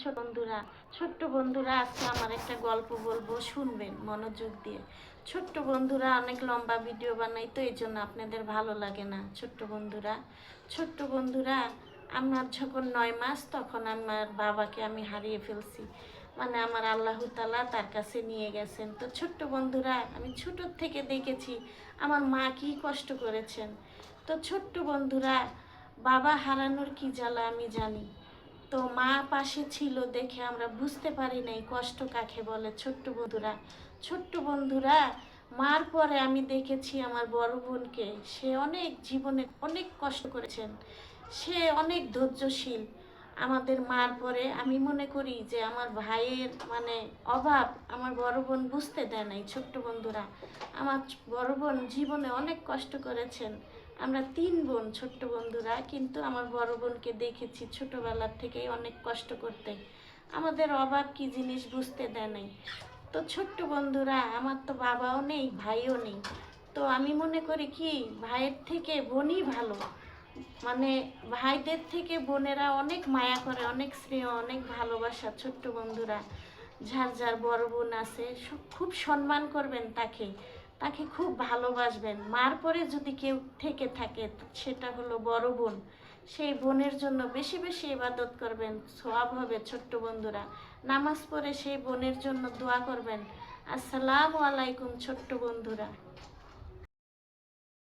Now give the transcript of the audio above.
ছোট্ট বন্ধুরা, আজকে আমার একটা গল্প বলবো, শুনবেন মনোযোগ দিয়ে। ছোট্ট বন্ধুরা অনেক লম্বা ভিডিও বানাই, তো এই জন্য আপনাদের ভালো লাগে না। ছোট্ট বন্ধুরা, আমার যখন 9 মাস, তখন আমার বাবাকে আমি হারিয়ে ফেলছি। মানে আমার আল্লাহ তাআলা তার কাছে নিয়ে গেছেন। তো ছোট্ট বন্ধুরা, আমি ছোটোর থেকে দেখেছি আমার মা কি কষ্ট করেছেন। তো ছোট্ট বন্ধুরা, বাবা হারানোর কি জ্বালা আমি জানি। তো মা পাশে ছিল দেখে আমরা বুঝতে পারি নাই কষ্ট কাকে বলে। ছোট্ট বন্ধুরা, মার পরে আমি দেখেছি আমার বড় বোনকে। সে অনেক জীবনে অনেক কষ্ট করেছেন, সে অনেক ধৈর্যশীল। আমাদের মার পরে আমি মনে করি যে আমার ভাইয়ের মানে অভাব আমার বড় বোন বুঝতে দেয় নাই। ছোট্ট বন্ধুরা, আমার বড় বোন জীবনে অনেক কষ্ট করেছেন। আমরা 3 বোন ছোট্ট বন্ধুরা, কিন্তু আমার বড় বোনকে দেখেছি ছোটবেলার থেকেই অনেক কষ্ট করতে। আমাদের অভাব কি জিনিস বুঝতে দেয় নাই। তো ছোট্ট বন্ধুরা, আমার তো বাবাও নেই, ভাইও নেই। তো আমি মনে করি কি, ভাইয়ের থেকে বোনই ভালো। মানে ভাইদের থেকে বোনেরা অনেক মায়া করে, অনেক স্নেহ, অনেক ভালোবাসা। ছোট্ট বন্ধুরা, যার যার বড় বোন আছে খুব সম্মান করবেন তাকে, তাকে খুব ভালোবাসবেন। মার পরে যদি কেউ থেকে থাকে সেটা হলো বড় বোন। সেই বোনের জন্য বেশি বেশি ইবাদত করবেন, সওয়াব হবে। ছোট্ট বন্ধুরা, নামাজ পড়ে সেই বোনের জন্য দোয়া করবেন। আসসালামু আলাইকুম ছোট্ট বন্ধুরা।